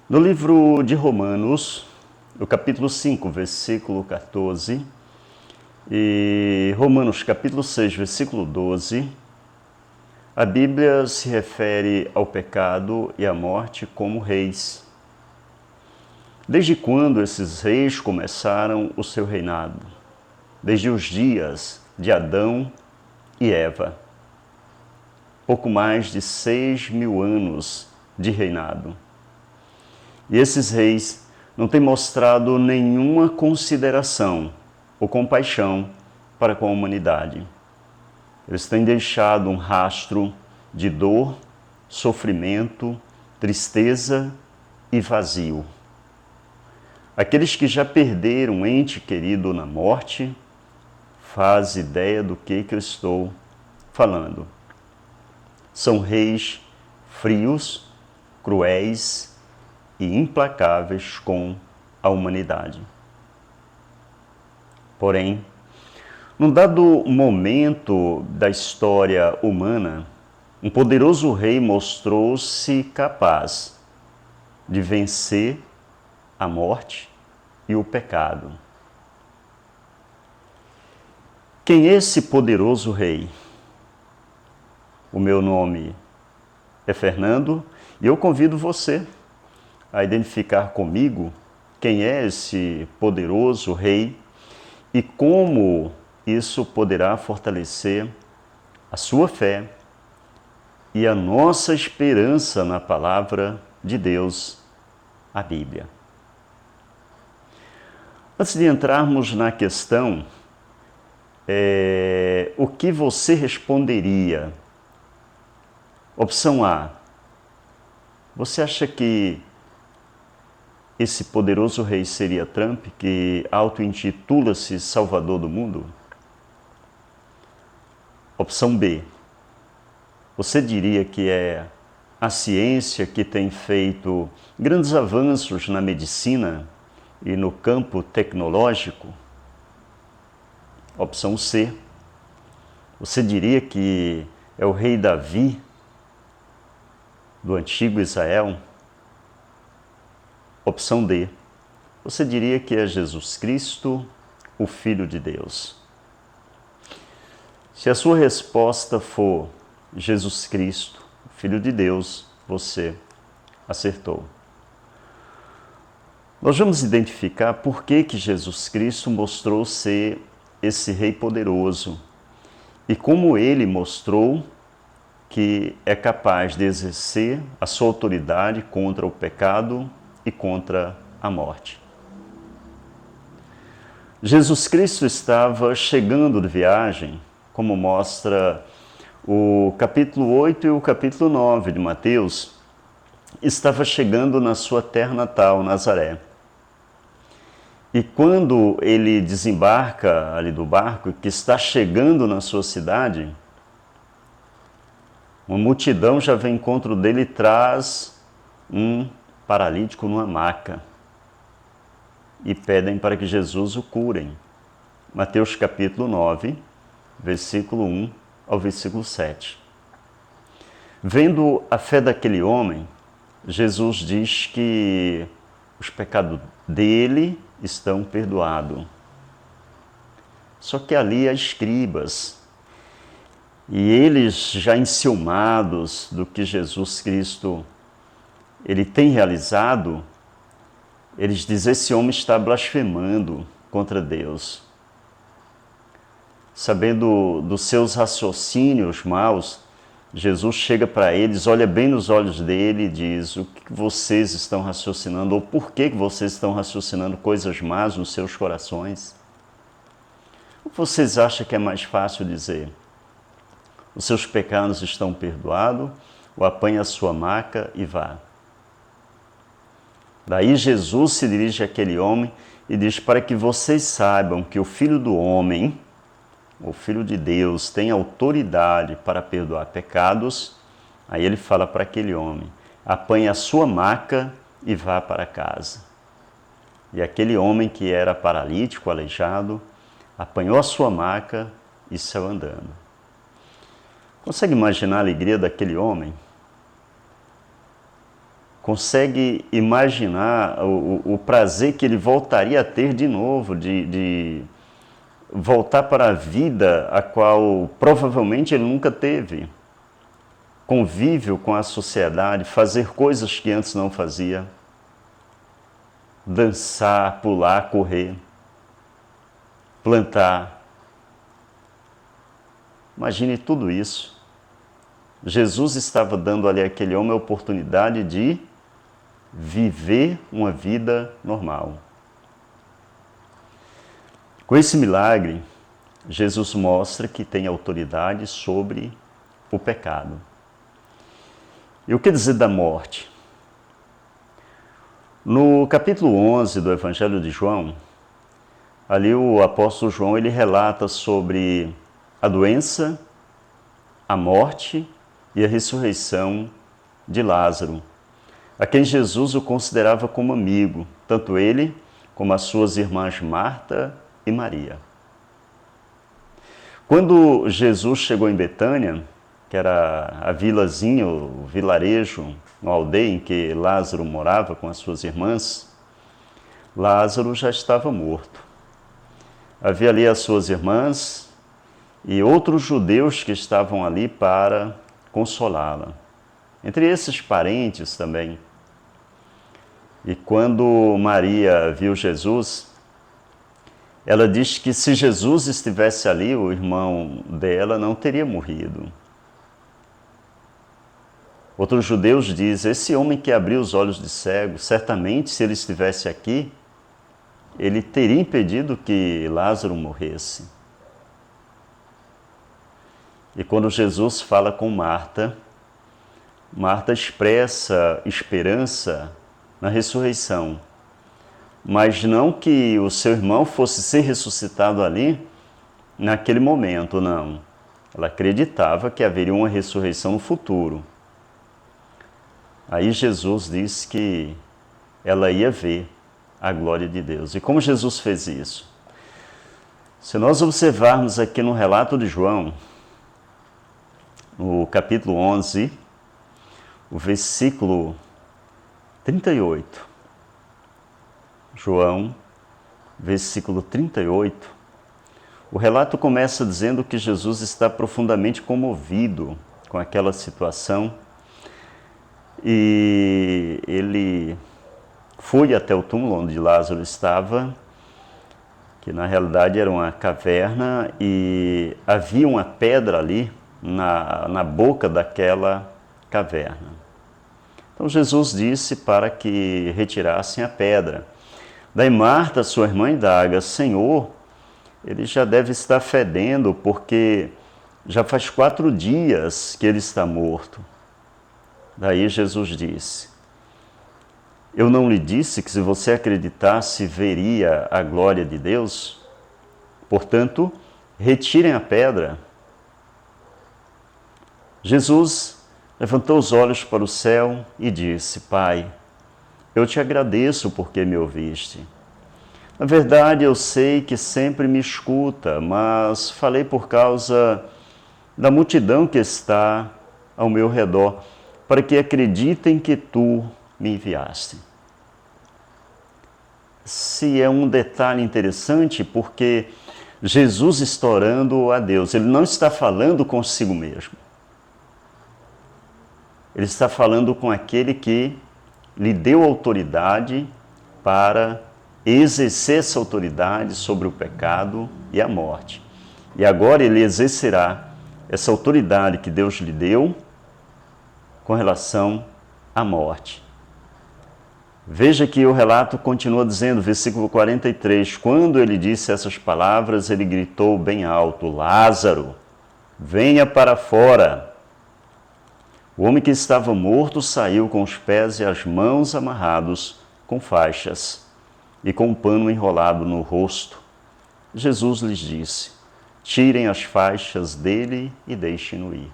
No livro de Romanos, no capítulo 5, versículo 14, e Romanos capítulo 6, versículo 12, a Bíblia se refere ao pecado e à morte como reis. Desde quando esses reis começaram o seu reinado? Desde os dias de Adão e Eva. Pouco mais de 6.000 anos de reinado. E esses reis não têm mostrado nenhuma consideração ou compaixão para com a humanidade. Eles têm deixado um rastro de dor, sofrimento, tristeza e vazio. Aqueles que já perderam um ente querido na morte, faz ideia do que eu estou falando. São reis frios, cruéis e implacáveis com a humanidade. Porém, num dado momento da história humana, um poderoso rei mostrou-se capaz de vencer a morte e o pecado. Quem é esse poderoso rei? O meu nome é Fernando e eu convido você a identificar comigo quem é esse poderoso rei e como isso poderá fortalecer a sua fé e a nossa esperança na palavra de Deus, a Bíblia. Antes de entrarmos na questão, o que você responderia? Opção A. Você acha que esse poderoso rei seria Trump, que auto-intitula-se Salvador do mundo? Opção B. Você diria que é a ciência que tem feito grandes avanços na medicina e no campo tecnológico? Opção C. Você diria que é o rei Davi do antigo Israel? Opção D. Você diria que é Jesus Cristo, o Filho de Deus? Se a sua resposta for Jesus Cristo, o Filho de Deus, você acertou. Nós vamos identificar por que Jesus Cristo mostrou ser esse rei poderoso e como ele mostrou que é capaz de exercer a sua autoridade contra o pecado e contra a morte. Jesus Cristo estava chegando de viagem, como mostra o capítulo 8 e o capítulo 9 de Mateus, estava chegando na sua terra natal, Nazaré. E quando ele desembarca ali do barco, que está chegando na sua cidade, uma multidão já vem ao encontro dele e traz um paralítico numa maca. E pedem para que Jesus o curem. Mateus capítulo 9, versículo 1 ao versículo 7. Vendo a fé daquele homem, Jesus diz que os pecados dele estão perdoados. Só que ali há escribas, e eles já enciumados do que Jesus Cristo ele tem realizado, eles dizem: esse homem está blasfemando contra Deus. Sabendo dos seus raciocínios maus, Jesus chega para eles, olha bem nos olhos dele e diz: o que vocês estão raciocinando, ou por que vocês estão raciocinando coisas más nos seus corações? O que vocês acham que é mais fácil dizer? Os seus pecados estão perdoados, ou apanhe a sua maca e vá? Daí Jesus se dirige àquele homem e diz: para que vocês saibam que o Filho do Homem, o Filho de Deus, tem autoridade para perdoar pecados. Aí ele fala para aquele homem: apanhe a sua maca e vá para casa. E aquele homem que era paralítico, aleijado, apanhou a sua maca e saiu andando. Consegue imaginar a alegria daquele homem? consegue imaginar o prazer que ele voltaria a ter de novo, de voltar para a vida a qual provavelmente ele nunca teve. Convívio com a sociedade, fazer coisas que antes não fazia. Dançar, pular, correr, plantar. Imagine tudo isso. Jesus estava dando ali àquele homem a oportunidade de viver uma vida normal. Com esse milagre, Jesus mostra que tem autoridade sobre o pecado. E o que dizer da morte? No capítulo 11 do Evangelho de João, ali o apóstolo João ele relata sobre a doença, a morte e a ressurreição de Lázaro, a quem Jesus o considerava como amigo, tanto ele como as suas irmãs Marta e Maria. Quando Jesus chegou em Betânia, que era a vilazinha, o vilarejo, uma aldeia em que Lázaro morava com as suas irmãs, Lázaro já estava morto. Havia ali as suas irmãs e outros judeus que estavam ali para consolá-la. Entre esses parentes também. E quando Maria viu Jesus, ela diz que se Jesus estivesse ali, o irmão dela não teria morrido. Outros judeus dizem, esse homem que abriu os olhos de cego, certamente se ele estivesse aqui, ele teria impedido que Lázaro morresse. E quando Jesus fala com Marta, Marta expressa esperança na ressurreição, mas não que o seu irmão fosse ser ressuscitado ali naquele momento, não. Ela acreditava que haveria uma ressurreição no futuro. Aí Jesus disse que ela ia ver a glória de Deus. E como Jesus fez isso? Se nós observarmos aqui no relato de João, no capítulo 11, o versículo 38. João, versículo 38. O relato começa dizendo que Jesus está profundamente comovido com aquela situação e ele foi até o túmulo onde Lázaro estava, que na realidade era uma caverna e havia uma pedra ali na boca daquela caverna. Então Jesus disse para que retirassem a pedra. Daí Marta, sua irmã, indaga, Senhor, ele já deve estar fedendo porque já faz 4 dias que ele está morto. Daí Jesus disse, eu não lhe disse que se você acreditasse veria a glória de Deus? Portanto, retirem a pedra. Jesus levantou os olhos para o céu e disse, Pai, eu te agradeço porque me ouviste. Na verdade, eu sei que sempre me escuta, mas falei por causa da multidão que está ao meu redor, para que acreditem que tu me enviaste. Esse é um detalhe interessante, porque Jesus está orando a Deus, ele não está falando consigo mesmo. Ele está falando com aquele que lhe deu autoridade para exercer essa autoridade sobre o pecado e a morte. E agora ele exercerá essa autoridade que Deus lhe deu com relação à morte. Veja que o relato continua dizendo, versículo 43, quando ele disse essas palavras, ele gritou bem alto, Lázaro, venha para fora. O homem que estava morto saiu com os pés e as mãos amarrados com faixas e com um pano enrolado no rosto. Jesus lhes disse, tirem as faixas dele e deixem-no ir.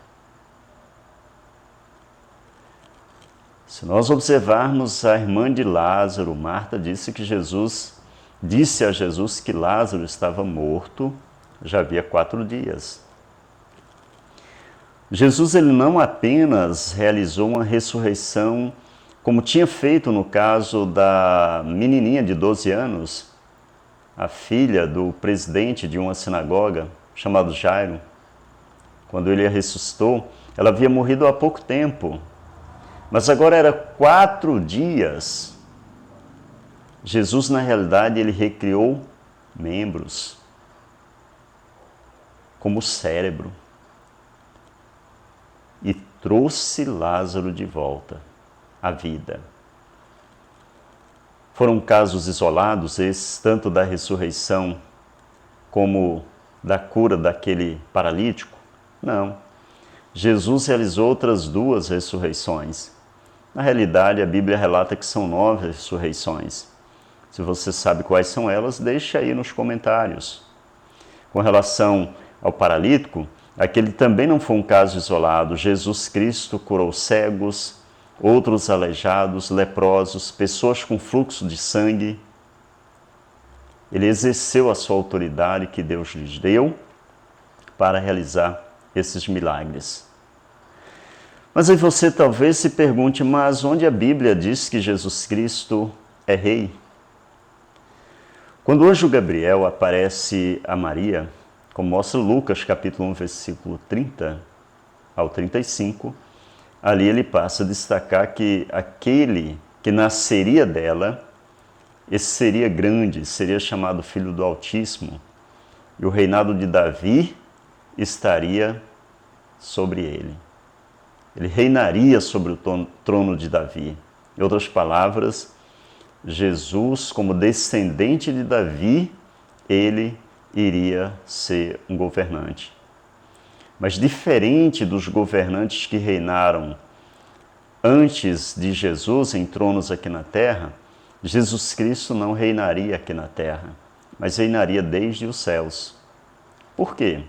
Se nós observarmos a irmã de Lázaro, Marta, disse a Jesus que Lázaro estava morto já havia 4 dias. Jesus ele não apenas realizou uma ressurreição como tinha feito no caso da menininha de 12 anos, a filha do presidente de uma sinagoga, chamado Jairo. Quando ele a ressuscitou, ela havia morrido há pouco tempo, mas agora era 4 dias. Jesus, na realidade, ele recriou membros, como o cérebro, e trouxe Lázaro de volta à vida. Foram casos isolados esses, tanto da ressurreição como da cura daquele paralítico? Não. Jesus realizou outras 2 ressurreições. Na realidade, a Bíblia relata que são 9 ressurreições. Se você sabe quais são elas, deixe aí nos comentários. Com relação ao paralítico, aquele também não foi um caso isolado. Jesus Cristo curou cegos, outros aleijados, leprosos, pessoas com fluxo de sangue. Ele exerceu a sua autoridade que Deus lhes deu para realizar esses milagres. Mas aí você talvez se pergunte, mas onde a Bíblia diz que Jesus Cristo é rei? Quando o anjo Gabriel aparece a Maria, como mostra Lucas capítulo 1, versículo 30 ao 35, ali ele passa a destacar que aquele que nasceria dela, esse seria grande, seria chamado Filho do Altíssimo, e o reinado de Davi estaria sobre ele. Ele reinaria sobre o trono de Davi. Em outras palavras, Jesus, como descendente de Davi, ele iria ser um governante. Mas diferente dos governantes que reinaram antes de Jesus em tronos aqui na terra, Jesus Cristo não reinaria aqui na terra, mas reinaria desde os céus. Por quê?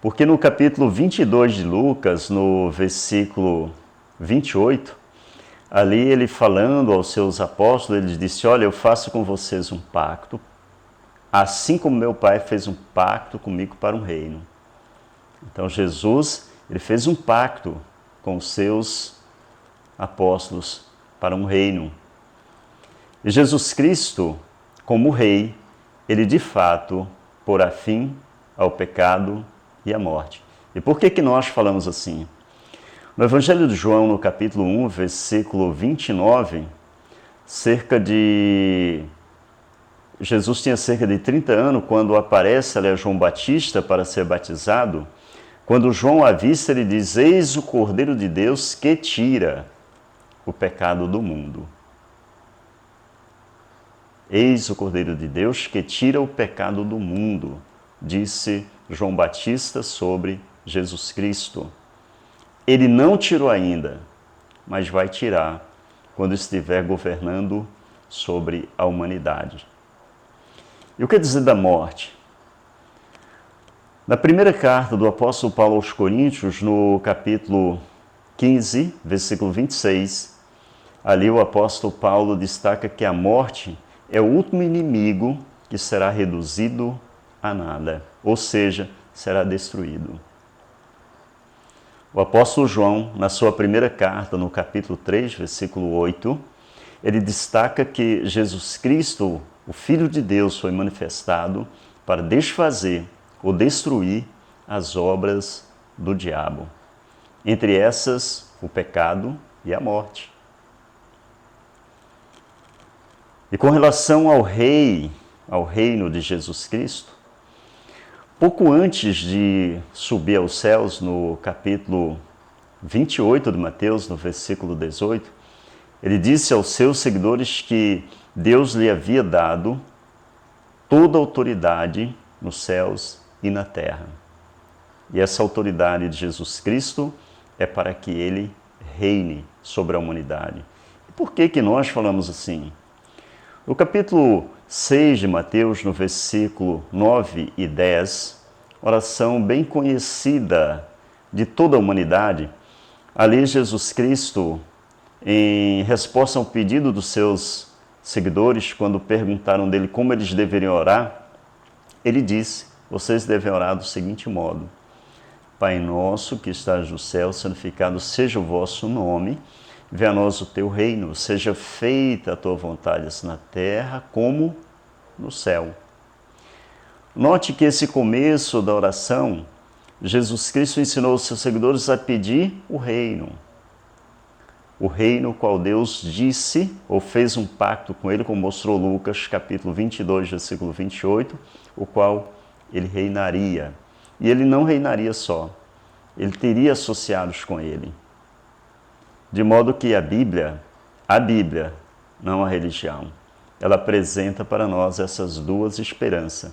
Porque no capítulo 22 de Lucas, no versículo 28, ali ele falando aos seus apóstolos, ele disse, olha, eu faço com vocês um pacto, assim como meu pai fez um pacto comigo para um reino. Então Jesus, ele fez um pacto com os seus apóstolos para um reino. E Jesus Cristo, como rei, ele de fato porá fim ao pecado e à morte. E por que nós falamos assim? No Evangelho de João, no capítulo 1, versículo 29, Jesus tinha cerca de 30 anos quando aparece ali a João Batista para ser batizado. Quando João avista, ele diz, eis o Cordeiro de Deus que tira o pecado do mundo. Eis o Cordeiro de Deus que tira o pecado do mundo, disse João Batista sobre Jesus Cristo. Ele não tirou ainda, mas vai tirar quando estiver governando sobre a humanidade. E o que dizer da morte? Na primeira carta do apóstolo Paulo aos Coríntios, no capítulo 15, versículo 26, ali o apóstolo Paulo destaca que a morte é o último inimigo que será reduzido a nada, ou seja, será destruído. O apóstolo João, na sua primeira carta, no capítulo 3, versículo 8, ele destaca que Jesus Cristo, o Filho de Deus, foi manifestado para desfazer ou destruir as obras do diabo. Entre essas, o pecado e a morte. E com relação ao reino de Jesus Cristo, pouco antes de subir aos céus, no capítulo 28 de Mateus, no versículo 18, ele disse aos seus seguidores que Deus lhe havia dado toda a autoridade nos céus e na terra. E essa autoridade de Jesus Cristo é para que ele reine sobre a humanidade. E por que nós falamos assim? No capítulo 6 de Mateus, no versículo 9 e 10, oração bem conhecida de toda a humanidade, ali Jesus Cristo, em resposta ao pedido dos seus seguidores, quando perguntaram dele como eles deveriam orar, ele disse, vocês devem orar do seguinte modo, Pai nosso que estás no céu, santificado seja o vosso nome, venha a nós o teu reino, seja feita a tua vontade assim na terra como no céu. Note que esse começo da oração, Jesus Cristo ensinou os seus seguidores a pedir o reino. O reino qual Deus disse, ou fez um pacto com ele, como mostrou Lucas, capítulo 22, versículo 28, o qual ele reinaria. E ele não reinaria só, ele teria associados com ele. De modo que a Bíblia, não a religião, ela apresenta para nós essas duas esperanças,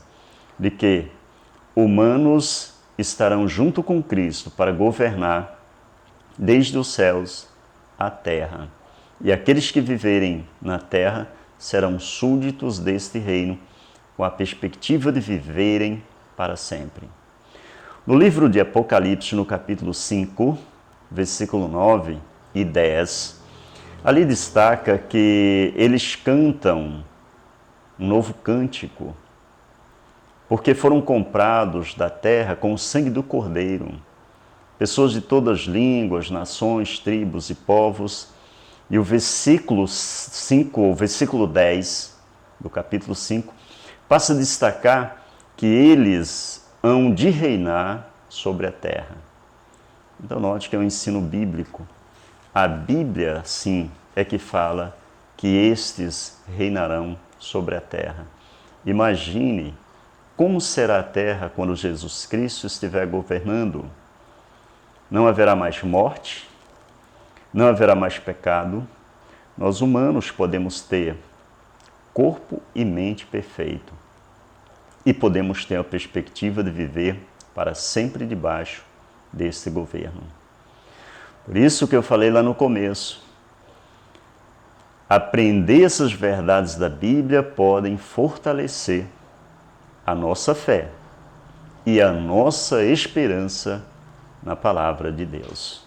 de que humanos estarão junto com Cristo para governar desde os céus à terra. E aqueles que viverem na terra serão súditos deste reino, com a perspectiva de viverem para sempre. No livro de Apocalipse, no capítulo 5, versículo 9 e 10, ali destaca que eles cantam um novo cântico, porque foram comprados da terra com o sangue do Cordeiro. Pessoas de todas as línguas, nações, tribos e povos. E o versículo 5, o versículo 10 do capítulo 5, passa a destacar que eles hão de reinar sobre a terra. Então note que é um ensino bíblico. A Bíblia, sim, é que fala que estes reinarão sobre a terra. Imagine como será a terra quando Jesus Cristo estiver governando. Não haverá mais morte, não haverá mais pecado. Nós humanos podemos ter corpo e mente perfeito e podemos ter a perspectiva de viver para sempre debaixo desse governo. Por isso que eu falei lá no começo, aprender essas verdades da Bíblia podem fortalecer a nossa fé e a nossa esperança na palavra de Deus.